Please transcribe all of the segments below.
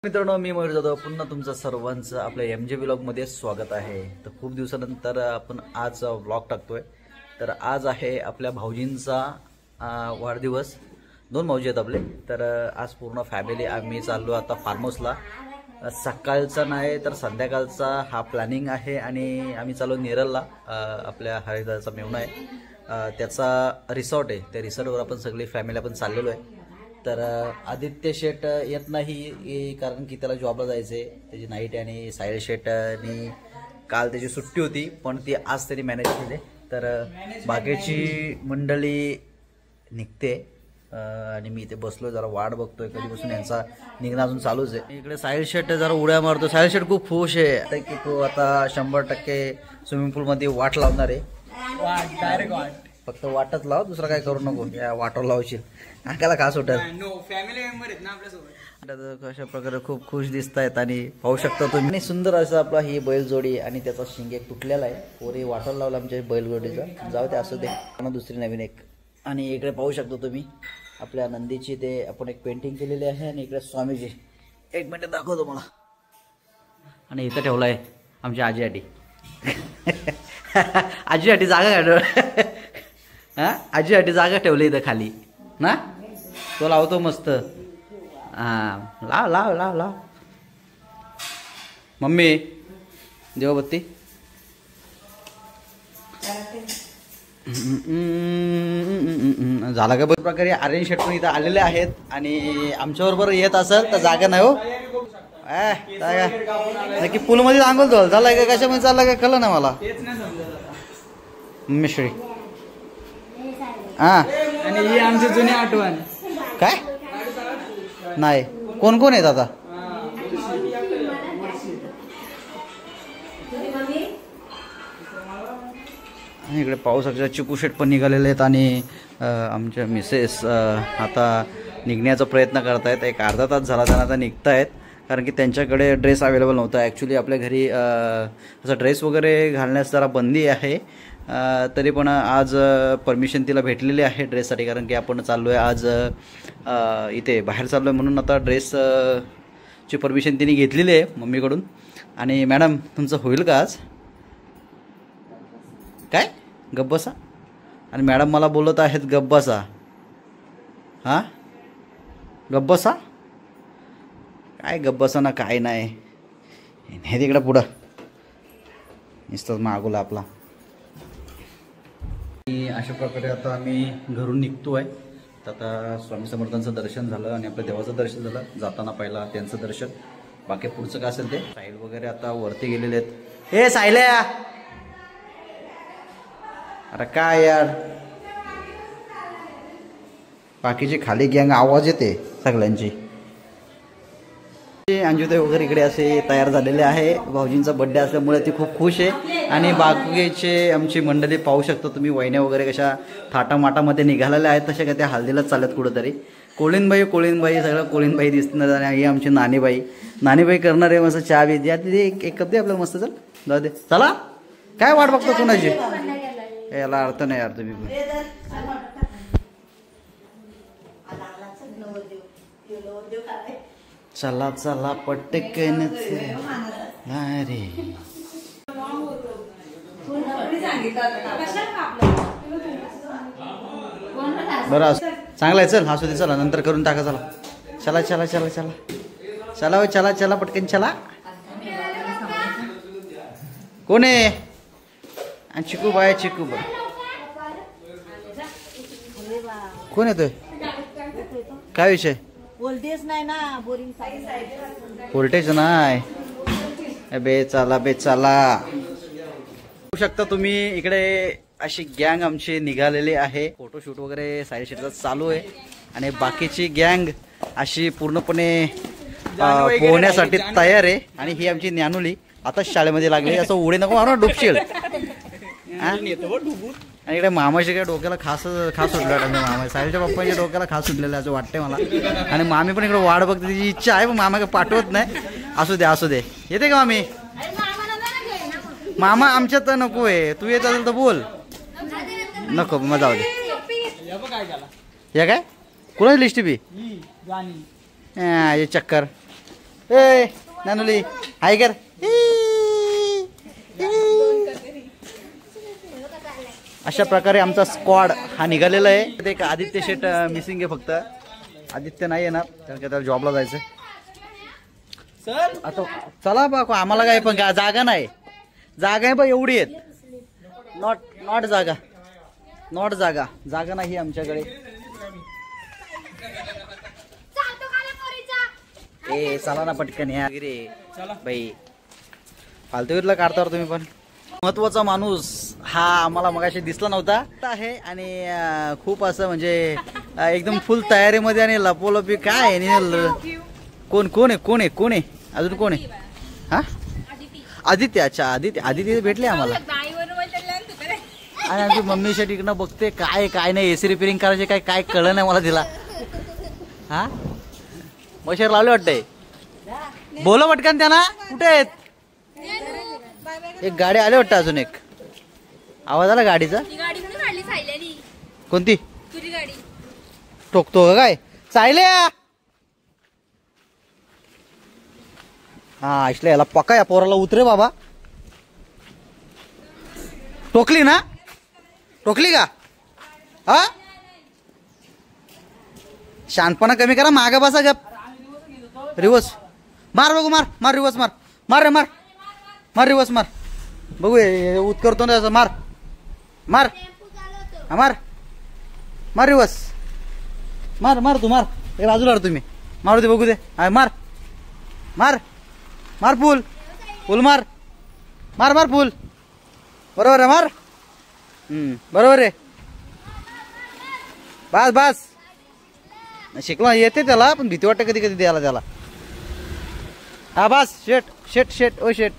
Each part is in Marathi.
मित्रांनो, मी मयूर जाधव पुन्हा तुमचं सर्वांचं आपल्या एमजे व्लॉग मध्ये स्वागत आहे। तर खूप दिवसानंतर आपण आज व्लॉग टाकतोय। तर आज आहे आपल्या भाऊजींचा वाढदिवस। दोन भाऊजी आहेत आपले। तर आज पूर्ण फॅमिली आम्ही चाललो आता फार्म हाऊसला। सकाळचा नाही तर संध्याकाळचा हा प्लॅनिंग आहे आणि आम्ही चाललो नेरळला। आपल्या हरिदाचा मेवणा आहे, त्याचा रिसॉर्ट आहे। त्या रिसॉर्टवर आपण सगळी फॅमिली आपण चाललेलो आहे। तर आदित्य शेट येत नाही कारण की त्याला जॉबला जायचे, त्याची नाईट आहे आणि साहिल शेटनी काल त्याची सुट्टी होती पण ती आज त्यांनी मॅनेज केली। तर बाकीची मंडळी निघते आणि मी इथे बसलो जरा वाट बघतोय कधीपासून यांचा निघणं अजून चालूच आहे। इकडे साहिल शेट जरा उड्या मारतो। साहिल शेट खूप खुश आहे की तो आता 100% स्विमिंग पूल मध्ये वाट लावणार आहे। वाट डायरेक्ट वाट, फक्त वाटच लाव, दुसरा काय करू नको। या वाटर लावशील अंगाला खास उठल। नो फॅमिली मेंबर आहेत ना आपल्यासोबत। अशा प्रकारे खूप खुश दिसत आहेत आणि पाहू शकता तुम्ही सुंदर असं आपला ही बैलजोडी आणि त्याचा शिंग एक तुटलेला आहे। पोरी वाटर लावला आमच्या बैलजोडीचा, जाऊ दे असू दे, दुसरी नवीन एक। आणि इकडे पाहू शकतो तुम्ही आपल्या नंदीची ते आपण एक पेंटिंग केलेली आहे आणि इकडे स्वामीजी। एक मिनिट दाखवतो मला। आणि इथं ठेवला आहे आमची आजीसाठी आजीसाठी जागा काढ हा, आजीसाठी जागा ठेवली इथं खाली ना, तो लावतो मस्त। हा, लाव लाव लाव लाव मम्मी देवबत्ती। झाला का? बऱ्याच प्रकारे अरेंज शेट पण इथं आलेले आहेत आणि आमच्याबरोबर येत असेल तर जागा नाही हो। नक्की पूलमध्ये आंघोळ धुवाल चाललाय का, कशामध्ये चाललाय का कळलं ना मला। मिश्री हा, आणि ही आमची जुनी आठवण। काय नाही, कोण कोण आहेत आता? इकडे पावसाच्या चिकू शेट पण निघालेले आहेत आणि आमच्या मिसेस आता निघण्याचा प्रयत्न करतायत। एक अर्धा तास झाला त्यांना आता निघतायत कारण की त्यांच्याकडे ड्रेस अवेलेबल नव्हता। ॲक्च्युली आपल्या घरी असं ड्रेस वगैरे घालण्यास जरा बंदी आहे, तरी पण आज परमिशन तिला भेटलेली आहे ड्रेससाठी कारण की आपण चाललो आहे आज इथे बाहेर चाललो आहे म्हणून आता ड्रेसची परमिशन तिने घेतलेली आहे मम्मीकडून। आणि मॅडम तुमचं होईल का आज? काय गब्बसा? आणि मॅडम मला बोलत आहेत गब्बसा। हां गब्बसा काय गब्बसा ना काय नाही, हे तिकडं पुढं नुसतंच मागवला आपला। अशा प्रकारे आता आम्ही घरून निघतोय। तर आता स्वामी समर्थांचं दर्शन झालं आणि आपल्या देवाचं दर्शन झालं। जाताना पहिला त्यांचं दर्शन, बाकी पुढचं काय असेल ते। साहिल वगैरे आता वरती गेलेले आहेत। हे साहिल्या, अरे काय यार, बाकीची खाली गँग आवाज येते सगळ्यांची। अंजुताई वगैरे इकडे असे तयार झालेले आहे। भाऊजींचा बर्थडे असल्यामुळे ती खूप खुश आहे आणि बाकीचे आमची मंडळी पाहू शकता तुम्ही, वहिन्या वगैरे कशा थाटामाटामध्ये निघालेल्या आहेत, तशा काय त्या हल्दीलाच चालत कुठंतरी। कोळीनबाई सगळं कोळीनबाई दिसणार आणि ही आमची नानीबाई करणार आहे मस्त चहा बी द्या तिथे एक कप दे आपल्याला मस्त। चल जाऊ दे, चला काय वाट बघतो कुणाची, याला अर्थ नाही यार तुम्ही पण। चला चला पटकन अरे बरं चांगला आहे। चल असू दे, चला नंतर करून टाका। चला चला चला चला चला चला चला चला पटकन चला। कोण आहे? चिकू बाय कोण येतोय? काय विषय? व्होल्टेज नाही ना, बोरिंग व्होल्टेज नाही बे, चला बे चला। बघू शकता तुम्ही इकडे अशी गँग आमची निघालेली आहे। फोटोशूट वगैरे साहिल शेटचा चालू आहे आणि बाकीची गँग अशी पूर्णपणे पोहण्यासाठी तयार आहे। आणि ही आमची ज्ञानुली आता शाळेमध्ये लागली, असं उडे नको मारू डुबशील। आणि इकडे मामाच्या काय डोक्याला खास सुटला, मामा साहिलच्या पप्पाच्या डोक्याला खास सुटलेलं असं वाटतंय मला। आणि मामी पण इकडे वाट बघते, तिची इच्छा आहे पण मामा काय पाठवत नाही। असू दे येते का मामी? मामा आमच्यात तर नको आहे, तू येत असेल तर बोल। नको मग जाऊ दे। या काय कोणाची लिस्ट बी गाणी ये चक्कर ए नानुली हाय कर. अशा प्रकारे आमचा स्क्वॉड हा निघालेला आहे. ते एक आदित्य शेट मिसिंग आहे फक्त. आदित्य नाही येणार कारण का त्याला जॉबला जायचं. सर आता चला बा आम्हाला काय पण जागा नाही. जागा आहे बा एवढी आहेत. नॉट जागा नाही आमच्याकडे. ए चला ना पटकन या रे बाई. फालतूला काढता तुम्ही पण. महत्वाचा माणूस हा आम्हाला मगाशी दिसला नव्हता आहे आणि खूप असं म्हणजे एकदम फुल तयारीमध्ये आणि लपोलपी काय आहे. कोण आहे अजून कोण आहे. हा आदित्य. अच्छा आदित्य भेटले आम्हाला. आणि आमची मम्मी इकडनं बघते काय नाही एसी रिपेअरिंग करायचे काय कळलं नाही मला तिला. हा मशर लावले वाटतंय. बोला पटकन त्यांना कुठे आहेत. एक गाडी आली वाटतं अजून एक. आवाज आला गाडीचा. कोणती टोकतो का काय चायल्या. हा इसल्या याला पक्का या पोराला उतरे बाबा. टोकली ना. टोकली का. हा शांतपणा कमी करा. मागे बसा गप. रिवर्स मार बघू. मार रिवर्स मार रे मार रिवर्स मार बघू. उत्करतो ना असं. मार रिवर्स मार तू मार. हे बाजूला तुम्ही मारू दे बघू दे. मार फुल मार फुल. बरोबर आहे मार. बरोबर आहे. बस शिकलो येते त्याला पण भीती वाटते कधी द्यायला त्याला. हा बस शेट ओ शेट.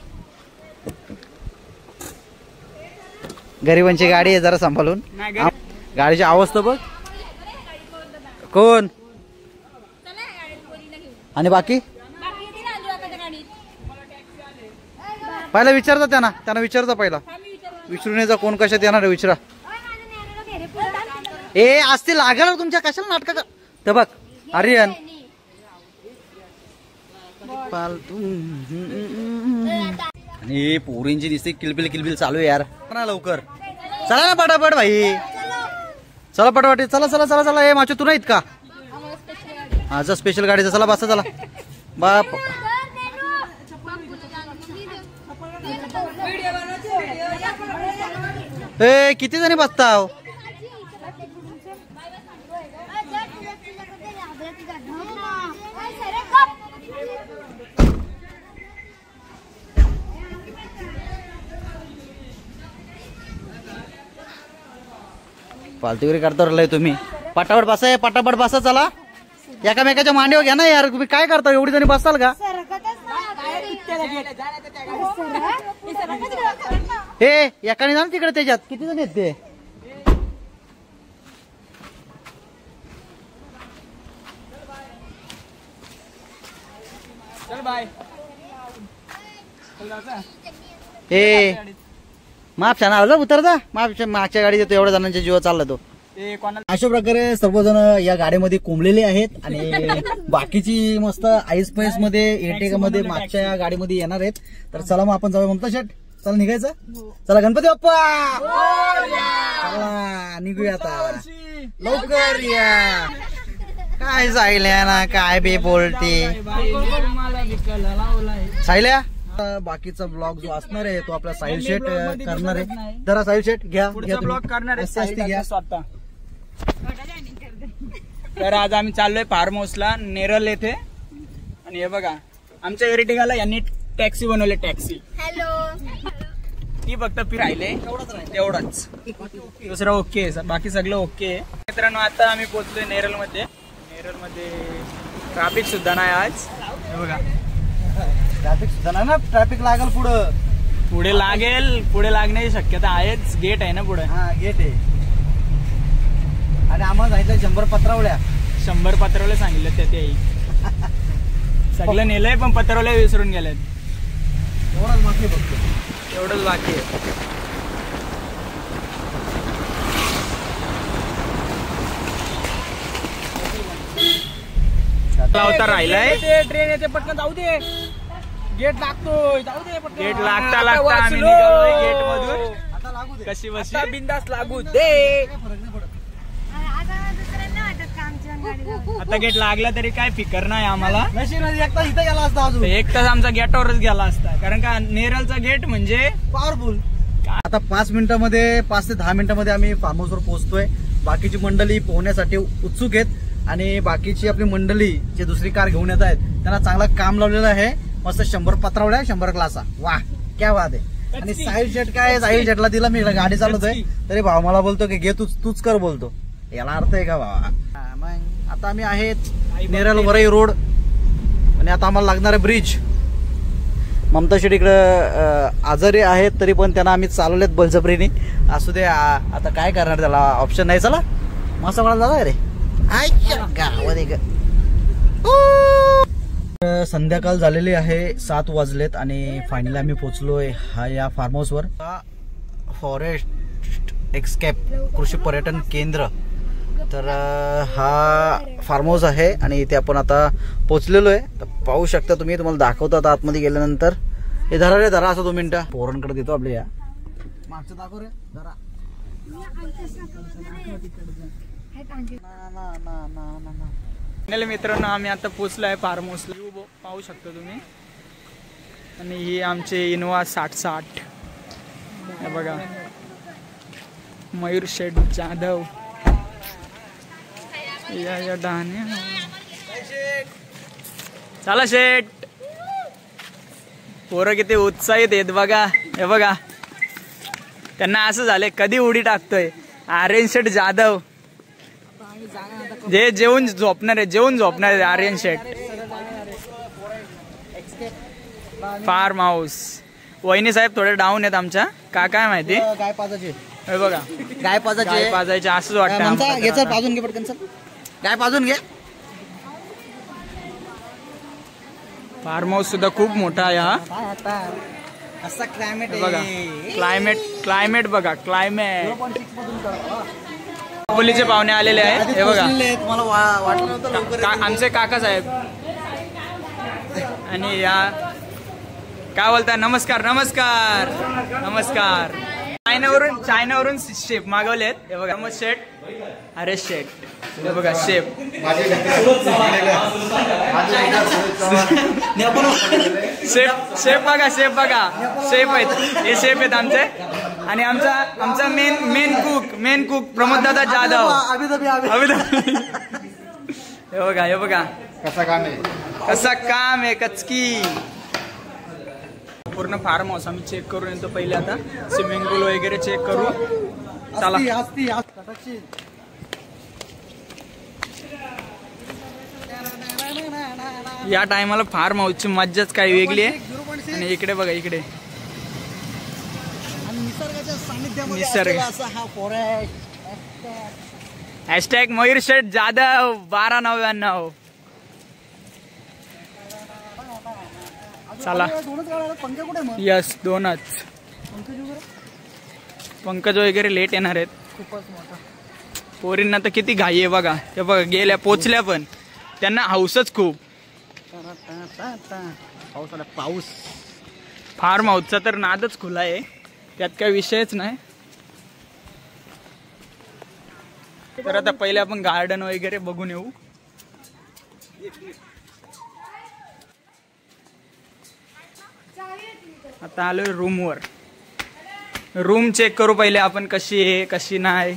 गरिबांची गाडी आहे जरा सांभाळून. गाडीची अवस्था बघ. कोण आणि बाकी पहिला विचारता त्यांना विचारता पहिला. विचारून यायचा कोण कशात येणार विचारा. ए असते लागल तुमच्या कशाला नाटक का. तर बघ आर्यन आणि पोरींची दिसते किलबिल चालू आहे यार. लवकर चला ना पटापट भाई. चला पटापट चला. ए माचो तू नाहीत का. माझा स्पेशल गाडीचा. चला बसा चला बाप. ए किती जणी बसताव. फालतूगिरी करता राहिलाय तुम्ही. पटापट बसा चला. एकामेकाच्या मांडीवर घ्या ना यार. तुम्ही काय करता एवढी जणी बसाल का. हे एकाने जा तिकडे त्याच्यात किती जण आहेत ते. चल बाय. ए माफ छान आलं उतर जा. मागच्या गाडीत येतो एवढ्या जणांच्या जीव चालला तो. अशा प्रकारे सर्वजण या गाडीमध्ये कोंबलेले आहेत आणि बाकीची मस्त आईस पैस मध्ये एटेका मध्ये मागच्या या गाडीमध्ये येणार आहेत. तर चला मग आपण जाऊया ममता शेट. चला निघायचं. चला गणपती बाप्पा. चला निघूया आता लवकर या. काय सायल्या ना काय बे बोलते सायल्या. बाकीचा ब्लॉग जो असणार आहे तो आपला साहिल शेट करणार आहे. जरा साहिल शेट घ्या ब्लॉग करणार घ्या स्वतः. तर आज आम्ही चाललोय फार्म हाऊसला नेरल येथे. आणि हे बघा आमच्या एरिटिगाला यांनी टॅक्सी बनवले. टॅक्सी ती फक्त राहिले तेवढंच. दुसरं ओके बाकी सगळं ओके. मित्रांनो आता आम्ही पोहोचलोय नेरल मध्ये ट्रॅफिक सुद्धा नाही आज. हे बघा ट्रॅफिक सुद्धा नाही ना. ट्रॅफिक लागेल पुढे लागण्याची शक्यता आहेच. गेट आहे ना पुढे. हा गेट आहे. आणि आम्हाला सांगितलं 100 पत्रावळ्या. 100 पत्रावले सांगितलं त्याही. सगळं नेलंय पण पत्रावले विसरून गेलेत. एवढंच बाकी बघतो. एवढंच बाकी आहे. लावता राहिलाय ट्रेन येते पटकन जाऊ दे गेट लागतोय जाऊ दे गेट लागता आम्ही निघालोय गेट मधून कशी बसी बिंदास लागू दे आता गेट लागला तरी काय फिकर नाही आम्हाला इथं गेला असता अजून एक तास आमचा गेटवरच गेला असता कारण का नेरळचा गेट म्हणजे पॉवरफुल. आता 5 मिनिटांमध्ये 5 ते 10 मिनिटांमध्ये आम्ही फार्म हाऊसवर पोहोचतोय. बाकीची मंडळी पोहण्यासाठी उत्सुक आहेत आणि बाकीची आपली मंडळी जे दुसरी कार घेऊन येत आहेत त्यांना चांगलं काम लावलेलं आहे. मस्त 100 पत्रावळ्या 100 ग्लासा. वा क्या बात आहे. आणि साहिल शेट काय साहिल शेटला दिला मी गाडी चालवतोय तरी भाव मला बोलतो की घे तूच कर बोलतो. याला अर्थ आहे का भावा. मग आता आम्ही आहेत नेरळ वरई रोड आणि आता आम्हाला लागणार आहे ब्रिज. ममता शेट इकडं आजारी आहेत तरी पण त्यांना आम्ही चालवलेत बळजबरीने. असू दे आता काय करणार त्याला ऑप्शन नाही. चला मस्त मला झाला रे संध्याकाळ झालेली आहे 7 वाजलेत आणि फायनली आम्ही पोहोचलोय या फार्म हाऊसवर. फॉरेस्ट एक्सकॅप कृषी पर्यटन केंद्र तर हा फार्म हाऊस आहे आणि इथे आपण आता पोहोचलेलो आहे. तर पाहू शकता तुम्ही तुम्हाला दाखवतो आता आतमध्ये गेल्यानंतर. हे धरा रे धरा असं 2 मिनिटं पोरांकडे देतो आपल्या या मागचं दाखव रे धरा. मित्रांनो आम्ही आता पोहोचलोय फार्म हाऊसला पाहू शकता तुम्ही. आणि ही आमचे इनोवा 6060 हे बघा मयूर शेठ जाधव या डहाणे. चला शेठ पोरं किती उत्साहित आहेत बघा. हे बघा त्यांना असं झालंय कधी उडी टाकतोय. आर्यन शेठ जाधव जे जेवून झोपणार आहे आर्यन शेठ. फार्म हाऊस वहिनी साहेब थोडे डाऊन आहेत आमच्या का काय माहिती. गाय पाजायचे हे बघा गाय पाजायचे असंच वाटतं. घे चल पाजून घे पटकन चल गाय पाजून घे. फार्म हाऊस सुद्धा खूप मोठा आहे हा. असा क्लायमेट बघा क्लायमेट बघा क्लायमेट. मुलीचे पाहुणे आलेले आहेत हे बघा. मला वाटलं नव्हतं आमचे काका साहेब आणि या काय बोलताय. नमस्कार नमस्कार नमस्कार. चायनावरून शेप मागवलेत हे बघा. मग शेट अरे शेट हे बघा शेप शेप बघा शेप आहेत हे शेप आहेत आमचे. आणि आमचा मेन कुक प्रमोद दादा जाधव अभिधाबी. हे बघा कसा काम आहे कचकी. पूर्ण फार्म हाऊस आम्ही चेक करून येतो पहिले. आता स्विमिंग पूल वगैरे चेक करू. चला या टायमाला फार्म हाऊसची मज्जाच काही वेगळी आहे. आणि इकडे बघा इकडे निसर्ग. हॅशटॅग मयूर शेठ जाधव 1299. चला यस 2च. पंकज वगैरे लेट येणार आहेत. पोरींना तर किती घाई आहे बघा. ते बघा गेल्या पोचल्या पण त्यांना हाऊसच खूप. पाऊस फार्म हाऊसचा तर नादच खुला आहे त्यात काही विषयच नाही. तर आता पहिले आपण गार्डन वगैरे बघून येऊ. आता आलोय रूमवर. रूम चेक करू पहिले आपण कशी आहे कशी नाही.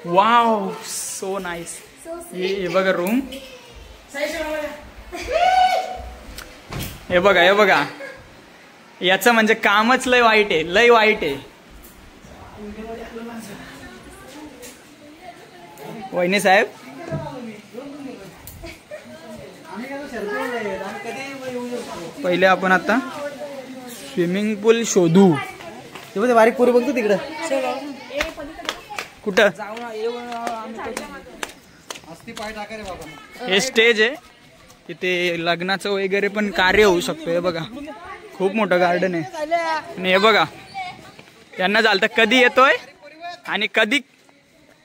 Wow so nice. हे बघा रूम. हे बघा याचं म्हणजे कामच लय वाईट आहे. वहिनी साहेब पहिले आपण आता स्विमिंग पूल शोधू. बारीक पोरी बघतो तिकडं कुठं. हे स्टेज आहे तिथे लग्नाचं वगैरे पण कार्य होऊ शकतो. हे बघा खूप मोठं गार्डन आहे. आणि हे बघा त्यांना झालं कधी येतोय आणि कधी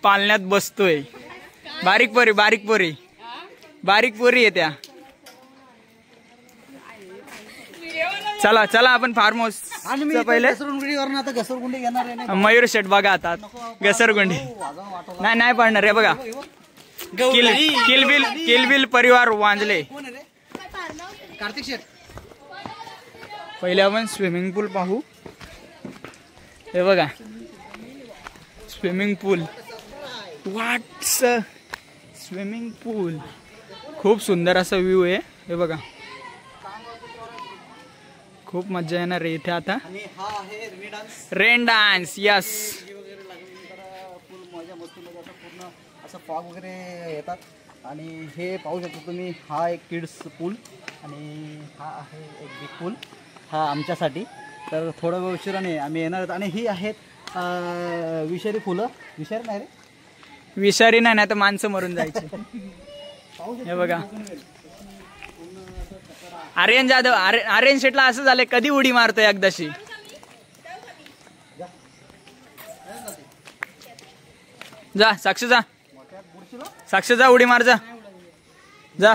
पालण्यात बसतोय. बारीक पोरी बारीक पोरी बारीक पोरी आहे त्या. चला चला आपण फार्म हाऊस पहिले घसरगुंडी घेणार आहे. मयूर शेट बघा आता घसरगुंडी नाही नाही पडणार आहे बघा. किलबिल परिवार वांजले. कार्तिक शेट पहिले आपण स्विमिंग पूल पाहू. हे बघा स्विमिंग पूल. व्हॉट्स स्विमिंग पूल. खूप सुंदर असा व्ह्यू आहे. हे बघा खूप मजा येणार आहे इथे आता. Rain dance. यस असं फॉग वगैरे येतात. आणि हे पाहू शकता तुम्ही. हा एक किड्स पूल आणि हा आहे एक बिग पूल. हा आमच्यासाठी. तर थोडं उशिराने आम्ही येणार आहोत. आणि ही आहेत विषारी फुलं. विषारी नाही रे. विषारी नाही तर माणसं मरून जायची. हे बघा आर्यन जाधव. आर्यन शेटला असं झालंय कधी उडी मारतोय एकदाशी. जा साक्ष जा. साक्ष जा उडी मार जा. जा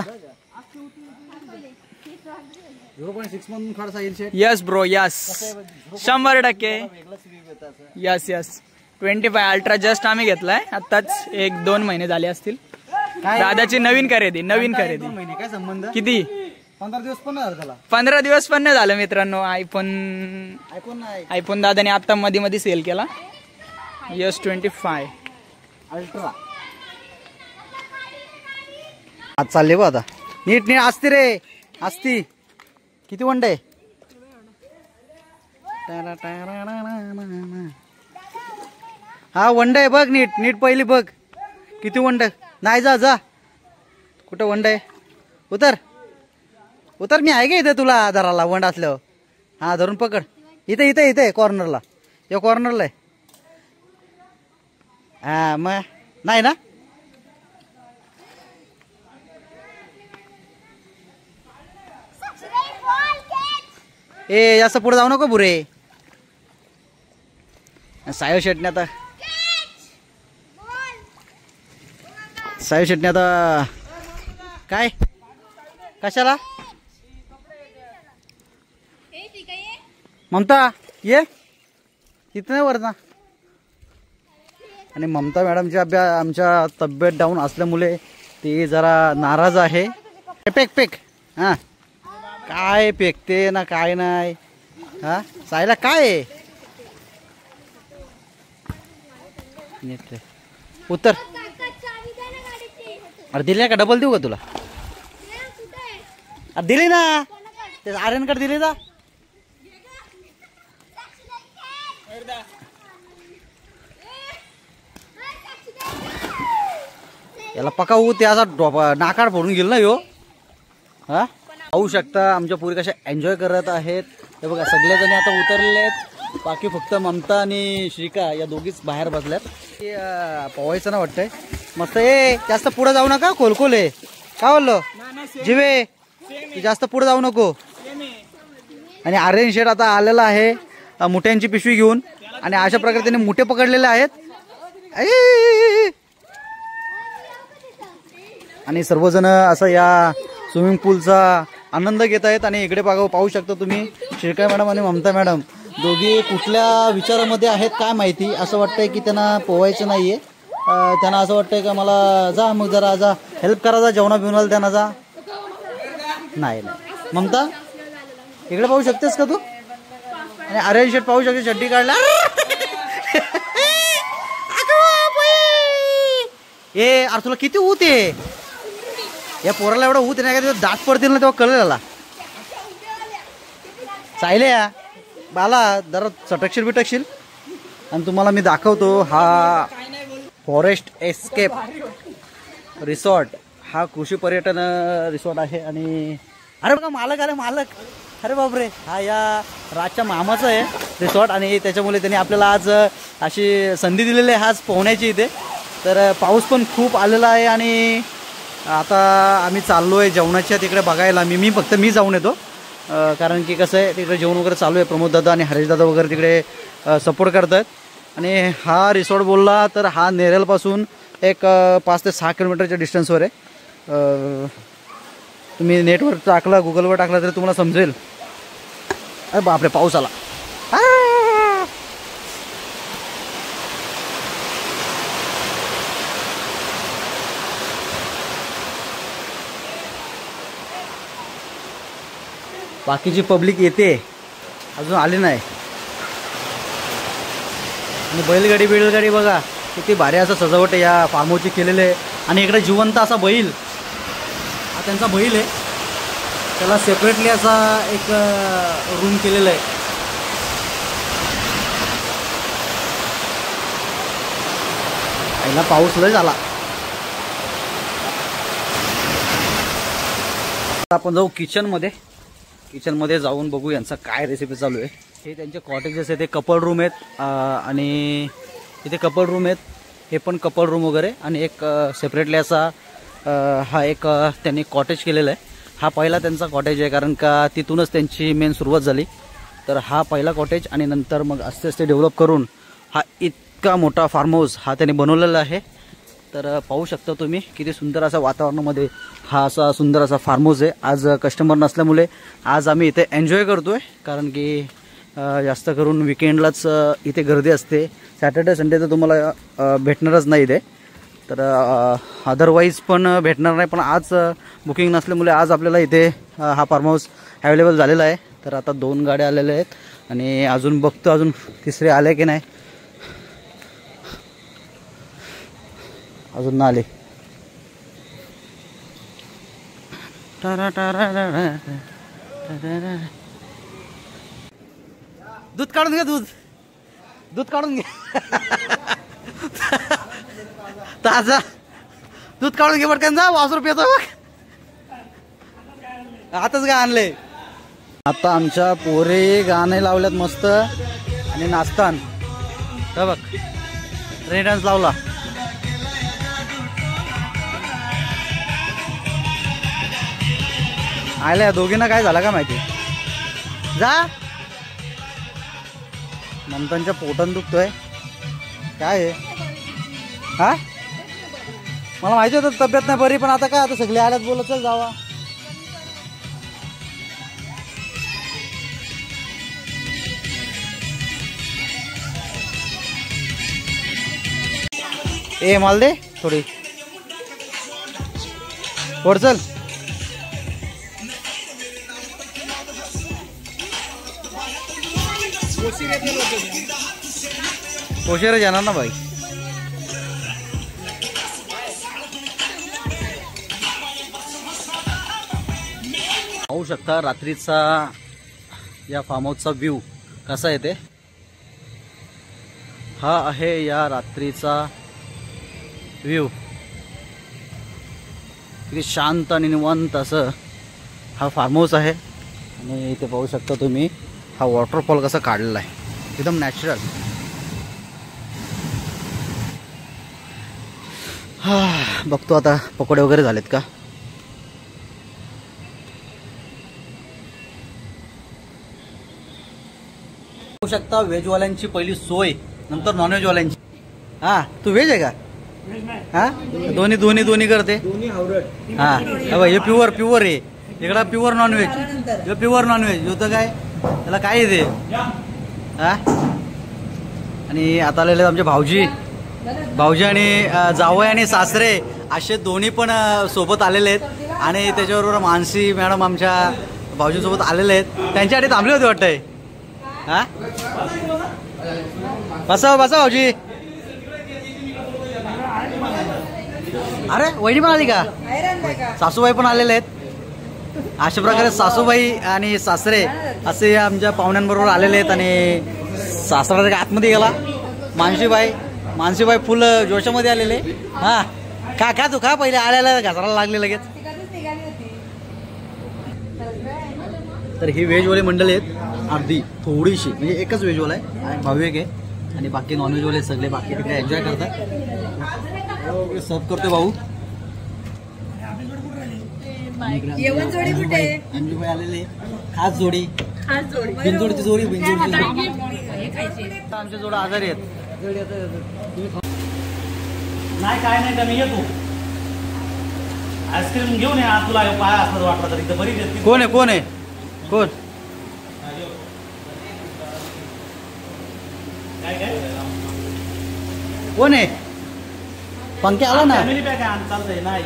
0.6 मधून फारसा येईल शेट. Yes bro yes 100%. Yes yes 25 ultra just आम्ही घेतलाय आताच. 1-2 महिने झाले असतील. दादाची नवीन खरेदी. काय संबंध. किती 15 दिवस पण नाही झाला. 15 दिवस पण नाही झालं मित्रांनो. आयफोन दादाने आता मध्ये सेल केला. Yes 25 ultra. आज चालले बा आता. नीट असते रे असती. किती वंडे. हा वंडे बघ नीट पहिली बघ. किती वंडे. नाही जा जा. कुठं वंडे. उतर मी आहे का इथे तुला धराला वंड असल्यावर. हा धरून पकड. इथे कॉर्नरला. या कॉर्नरला आहे. हा मग नाही ना. ए जास्त पुढे जाऊ नको बुरे. सायो शेटने आता काय कशाला. ममता ये तिथे नाही वर ना. आणि ममता मॅडमची आमच्या तब्येत डाऊन असल्यामुळे ती जरा नाराज आहे. पेक हा काय पेकते ना काय नाही. हा सायला काय उतर. अरे दिले का डबल देऊ का तुला. अरे दिली ना ते आर्यनकडे दिली ना. याला पकावू ते असा नाकाड फोडून गेल ना यो. हा पाहू शकता आमच्या पोरी कशा एन्जॉय करत आहेत. हे बघा सगळेजणी आता उतरलेले आहेत. बाकी फक्त ममता आणि श्रीका या दोघीच बाहेर बसल्यात. पोहायचं ना वाटतंय मस्त. जास्त पुढे जाऊ नका. खोलखोले काय बोललो जिवे जास्त पुढे जाऊ नको. आणि आर्यन शेठ आता आलेला आहे मुठ्यांची पिशवी घेऊन. आणि अशा प्रकारे त्यांनी मुठे पकडलेले आहेत. आणि सर्वजण असं या स्विमिंग पूलचा आनंद घेत आहेत. आणि इकडे पाहू शकता तुम्ही श्रीका मॅडम आणि ममता मॅडम दोघी कुठल्या विचारामध्ये आहेत काय माहिती. असं वाटतंय की त्यांना पोहायचं नाहीये. त्यांना असं वाटतंय का मला जा मग जरा जा हेल्प करा जा जेवणा बिवणाला त्यांना जा. नाही ममता इकडे पाहू शकतेस का तू. आणि आर्यन शेट पाहू शकते चड्डी काढला. अरे तुला किती ऊत आहे. या पोराला एवढा ऊत नाही का दात पडतील ना तेव्हा कळलं त्याला. चायले या बाला जरा चटकशील बिटकशील. आणि तुम्हाला मी दाखवतो हा फॉरेस्ट एस्केप रिसॉर्ट. हा कृषी पर्यटन रिसॉर्ट आहे. आणि अरे बघा मालक. अरे बापरे हा या राजच्या मामाचं आहे रिसॉर्ट. आणि त्याच्यामुळे त्यांनी आपल्याला आज अशी संधी दिलेली आहे आज पोहण्याची इथे. तर पाऊस पण खूप आलेला आहे. आणि आता आम्ही चाललो आहे जेवणाच्या तिकडे बघायला. मी फक्त जाऊन येतो. कारण की कसं आहे तिकडे जेवण वगैरे चालू आहे. प्रमोद दादा आणि हरेश दादा वगैरे तिकडे सपोर्ट करतात. आणि हा रिसॉर्ट बोलला तर हा नेरळपासून एक 5 ते 6 किलोमीटरच्या डिस्टन्सवर आहे. तुम्ही नेटवर टाकला, गुगलवर टाकला तरी तुम्हाला समजेल. अरे बापरे, पाऊस आला. बाकीची पब्लिक येते, अजून आली नाही. आणि बैलगाडी बघा किती भारी असं सजावट आहे या फार्म हाऊसची केलेले आहे. आणि इकडे जिवंत असा बैल, हा त्यांचा बैल आहे, त्याला सेपरेटली असा एक रूम केलेला आहे. पहिला पाऊस लय झाला. आपण जाऊ किचनमध्ये जाऊन बघू यांचा काय रेसिपी चालू आहे. हे त्यांचे कॉटेजेस आहेत, ते कपल रूम आहेत. आणि इथे कपल रूम आहेत, हे पण कपल रूम वगैरे. आणि एक सेपरेटली असा हा एक त्यांनी कॉटेज केलेला आहे. हा पहिला त्यांचा कॉटेज आहे, कारण का तिथूनच त्यांची मेन सुरुवात झाली. तर हा पहिला कॉटेज आणि नंतर मग आस्ते डेव्हलप करून हा इतका मोठा फार्म हाऊस हा त्यांनी बनवलेला आहे. तर पाहू शकता तुम्ही किती सुंदर असा वातावरणामध्ये हा असा सुंदर असा फार्म हाऊस आहे. आज कस्टमर नसल्यामुळे आज आम्ही इथे एन्जॉय करतोय, कारण की जास्त करून विकेंडलाच इथे गर्दी असते. सॅटर्डे संडे तर तुम्हाला भेटणारच नाही इथे. तर अदरवाईज पण भेटणार नाही, पण आज बुकिंग नसल्यामुळे आज आपल्याला इथे हा फार्म हाऊस अवेलेबल झालेला आहे. तर आता 2 गाड्या आलेल्या आहेत आणि अजून बघतो अजून तिसरे आले की नाही, अजून ना आले. दूध काढून घे, दूध काढून घे. ताजा दूध काढून घे पटकन, जा. 5 रुपये येतो बघ. आताच काय आणले. आता आमच्या पोरे गाणे लावल्यात मस्त आणि नाचतान. बघ रेनी डान्स लावला. आल्या दोघींना काय झालं का माहिती. जा. ममतांच्या पोटान दुखतोय काय आहे. हा मला माहिती होतं तब्येत नाही बरी, पण आता काय, आता सगळे आल्यात बोलत चल जावा. ए माल दे थोडी वर चल. कोशेर जाणार ना भाई. पाहू शकता रात्रीचा या फार्म हाऊसचा व्ह्यू कसा येते. हा आहे या रात्रीचा व्ह्यू. किती शांत आणि निवांत असं हा फार्म हाऊस आहे. आणि इथे पाहू शकता तुम्ही हा वॉटरफॉल कसा काढलेला आहे, एकदम नॅचरल. बघतो आता पकोडे वगैरे झालेत का. पाहू शकता व्हेजवाल्यांची पहिली सोय, नंतर नॉनव्हेजवाल्यांची. हा तू व्हेज आहे का. हा दोन्ही करते. हा हे प्युअर आहे. इकडा प्युअर नॉनव्हेज, प्युअर नॉनव्हेज होतं काय त्याला काय येते. हा आणि आता आलेले आमचे भाऊजी आणि जावई आणि सासरे असे दोन्ही पण सोबत आलेले आहेत. आणि त्याच्याबरोबर मानसी मॅडम आमच्या भाऊजींसोबत आलेले आहेत. त्यांच्यासाठी थांबले होते वाटतंय. हा बसा भाऊजी. अरे वहिनी पण आली का. सासूबाई पण आलेले आहेत. अशा प्रकारे सासूबाई आणि सासरे असे आमच्या पाहुण्यांबरोबर आलेले आहेत. आणि सासरा आतमध्ये गेला. मानसीबाई फुल जोशामध्ये आलेले. हा का तू का पहिले आल्याला घासायला लागले लगेच. तर ही व्हेजवाले मंडळी आहेत अर्धी, थोडीशी म्हणजे एकच व्हेजवाला आहे, भाऊ एक आहे. आणि बाकी नॉनव्हेजवाले सगळे बाकी तिकडे एन्जॉय करतात. सर्व करतोय भाऊ. अंजूबाई आलेले खास जोडी, बिनजोडची जोडी, आमच्या जोड आजारी आहेत. नाही काय नाही कमी येतो आईस्क्रीम घेऊन ये तुला पाय असं वाटलं तर इथं बरी देते. कोण आहे कोण आहे कोण काय काय कोण आहे पंख्या आला ना फॅमिली पॅक आहे चालतंय ना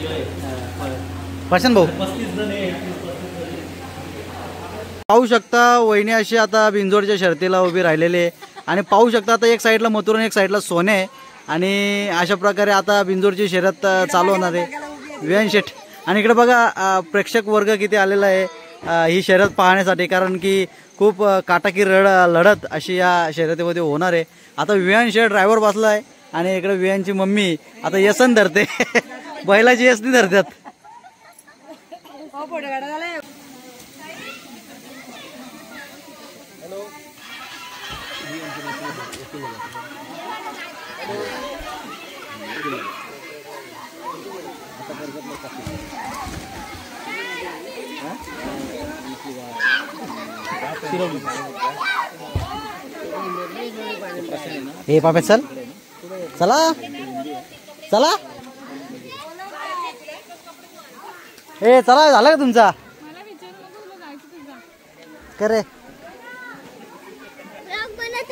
प्रशांत भाऊ 35 जण आहे. पाहू शकता वहिनी अशी आता बिंजोडच्या शर्तीला उभी राहिलेले आणि पाहू शकता आता एक साईडला मथुरा एक साईडला सोने आहे आणि अशा प्रकारे आता बिंजोडची शर्यत चालू होणार आहे विहान शेठ. आणि इकडे बघा प्रेक्षक वर्ग किती आलेला आहे ही शर्यत पाहण्यासाठी कारण की खूप काटाकी लढत अशी या शर्यतीमध्ये होणार आहे. आता विहान शेठ ड्रायव्हर बसला आहे आणि इकडे विहानची मम्मी आता यसन धरते बैलाची यसनी धरतात. हे पापे चल चला चला हे चला झालं का तुमचा करे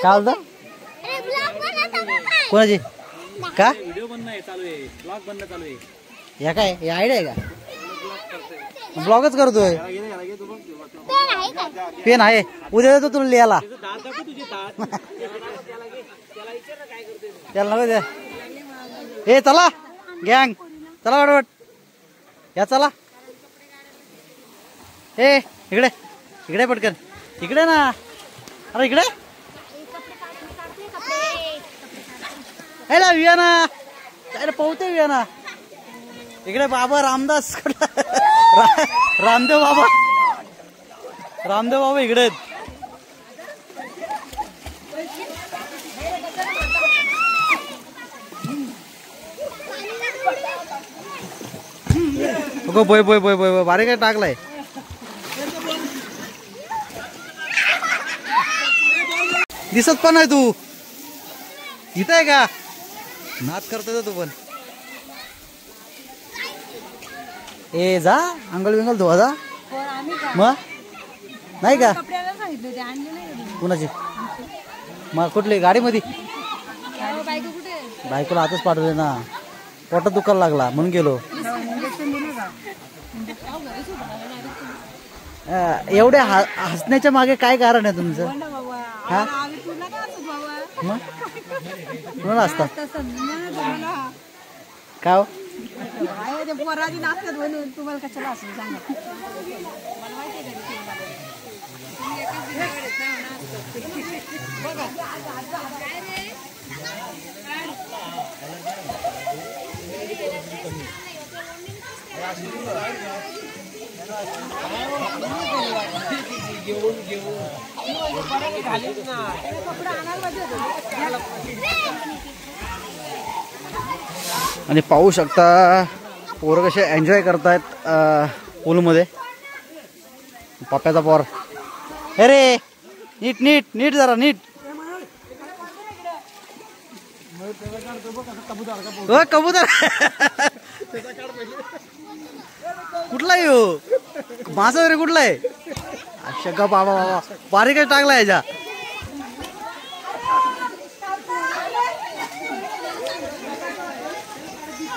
काय बोलता कोणाची का व्हिडिओ बंद नाही चालू आहे ब्लॉग बंद चालू आहे. या काय हे आयडिया आहे का ब्लॉगच करतोय पेन आहे उद्या देतो तुला लिहायला त्याला नको द्या. हे चला गँग चला वाटवट या चला हे इकडे इकडे पटकन इकडे ना अरे इकडे ना विया ना काय पाहते विया ना इकडे बाबा रामदास रामदेव बाबा इकडे आहेत. बोय बोय बोय बोय बारे काय टाकलाय दिसत पण आहे तू इथं आहे का नाच करतोय तू पण ए जा अंगल बिंगल धुवा जा मग नाही का कुणाची मग कुठली गाडीमध्ये बायकोला आताच पाठवले ना पोटात दुखायला लागला म्हणून गेलो. एवढ्या हसण्याच्या मागे काय कारण आहे तुमचं हा मग कोणाला असतात काय आणि पाहू शकता पोरं कसे एन्जॉय करतायत पूलमध्ये. पप्प्याचा पोर अरे नीट नीट नीट जरा नीट कबूतर कुठला येऊ माझा वगैरे कुठला आहे शका बाबा बाबा बारीकच टाकला याच्या.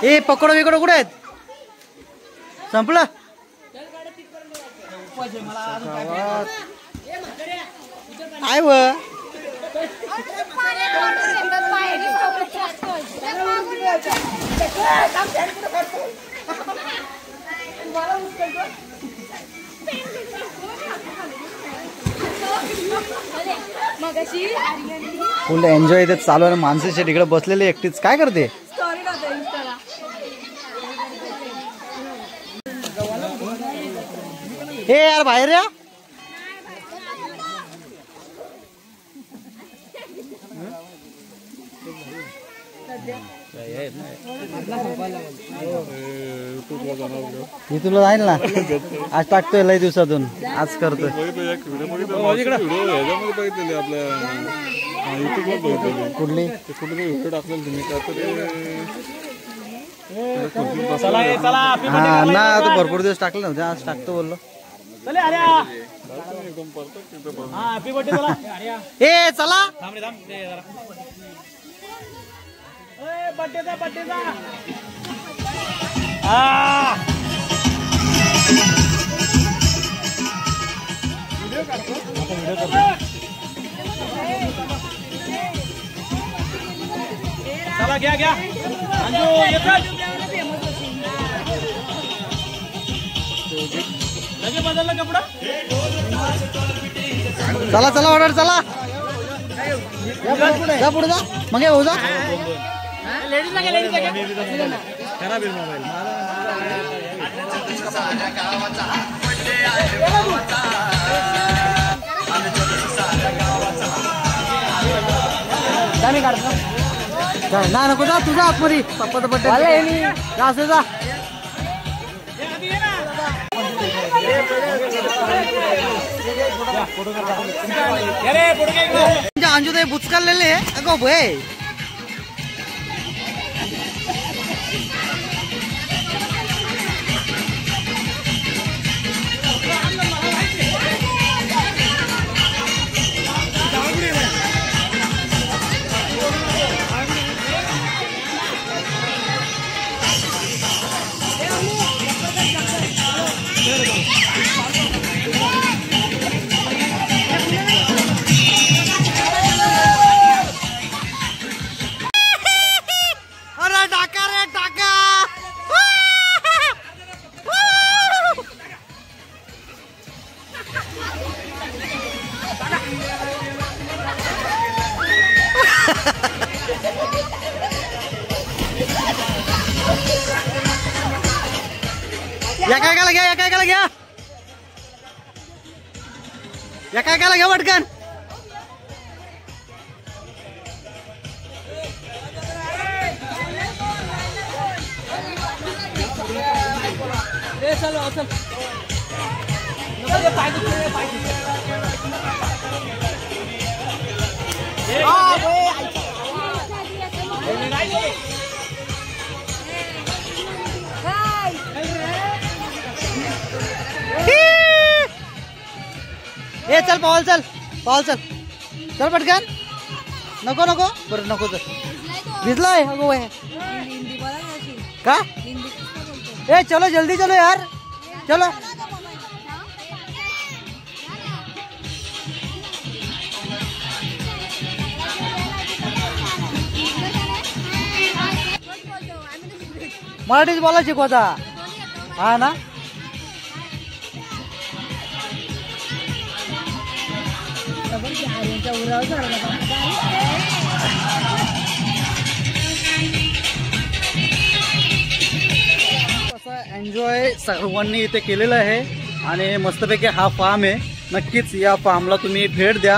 ए पकडो बिकडो कुठे आहेत संपलं काय व फुल एन्जॉय इथे चालू आहे. माणसाच्या तिकडे बसलेले एकटीच काय करते हे यार बाहेर या मी तुला जाईल ना आज टाकतोय लय दिवसातून आज करतोय कुठली व्हिडिओ टाकलेला तुम्ही चला ये, चला happy birthday हा मला ना इकडे आता काढ. भरपूर दिवस टाकले नव्हते आज टाकतो बोललो. चले आर्या हा हॅपी बर्थडे चला आर्या ए चला थांब रे थांब दे जरा ए बर्थडेचा हा चला घ्या अंजू येतात लगे बदलला कपडा चला ऑर्डर चला जा पुढे जा मग येऊ जा. खराब आहे मोबाईल ना नको जा तुझा आतमध्ये पप्पाचा बड्डे जा असं जा. अंजू ते बुचकालेले अगो भाई या काय घ्या पटकन. ए चल पावल चल पटकन. नको बरं नको तर भिजलाय अगो का. ए चलो जल्दी चलो यार चलो. मराठीच बोला शिकवता हा ना. एन्जॉय सर्वांनी इथे केलेलं आहे आणि मस्तपैकी हा फार्म आहे. नक्कीच या फार्मला तुम्ही भेट द्या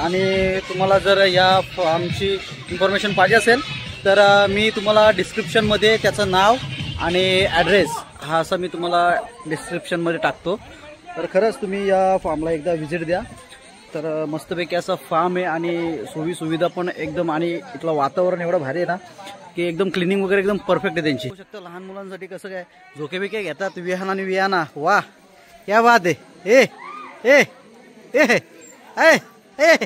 आणि तुम्हाला जर या फार्मची इन्फॉर्मेशन पाहिजे असेल तर मी तुम्हाला डिस्क्रिप्शनमध्ये त्याचं नाव आणि ॲड्रेस हा असं मी तुम्हाला डिस्क्रिप्शनमध्ये टाकतो. तर खरंच तुम्ही या फार्मला एकदा व्हिजिट द्या. तर मस्तपैकी असा फार्म आहे आणि सोयीसुविधा पण एकदम आणि इथलं वातावरण एवढं भारी आहे ना की एकदम क्लिनिंग वगैरे एकदम परफेक्ट आहे त्यांची. होऊ शकतं लहान मुलांसाठी कसं काय झोके बिके घेतात विहान आणि विहाना. वा क्या बात आहे. ए ए ए ए ए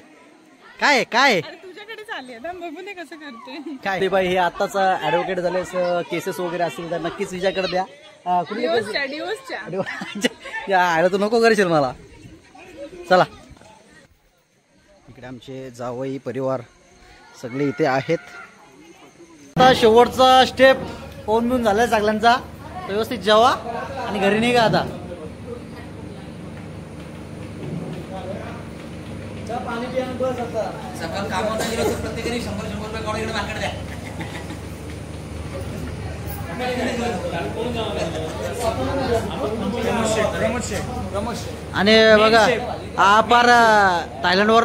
काय काय तुझ्याकडे चालले बघू दे कसं करते काय ते बाई हे आताच ऍडव्होकेट झाले केसेस वगैरे असतील तर नक्कीच विचारकडे द्या. कुठे आयला तर नको करशील मला. चला इकडे आमचे जावई परिवार सगळे इथे आहेत. आता शेवटचा स्टेप होऊन मिळून झालाय सगळ्यांचा. व्यवस्थित जेवा आणि घरी निघा आता. पाणी पिणं बस आता. सकाळ कामावर गेलो तर प्रत्येकाने 100 रुपये काढून इकडे मार्केट द्या. आणि बघा हा पार थायलंड वर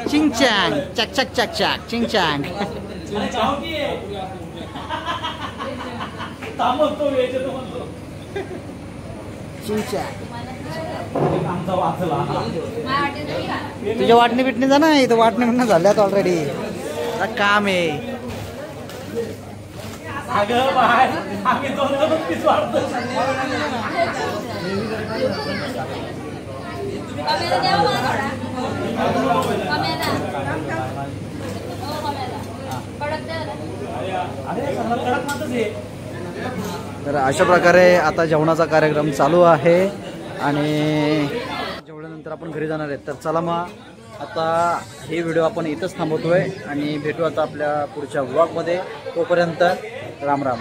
चिंगचॅंग चक चक चक चक चिंगचॅंग. तुझ्या वाटणी बिटणी जा ना इथं. वाटणी बिटणी झाल्यात ऑलरेडी. आता काम आहे. अगं बाय आम्ही 2 पीस वाढतो. तर अशा प्रकारे आता जेवणाचा कार्यक्रम चालू आहे आणि जेवल्यानंतर आपण घरी जाणार आहेत. तर चला मग आता हे व्हिडिओ आपण इथंच थांबवतोय आणि भेटू आता आपल्या पुढच्या व्लॉगमध्ये. तोपर्यंत राम राम.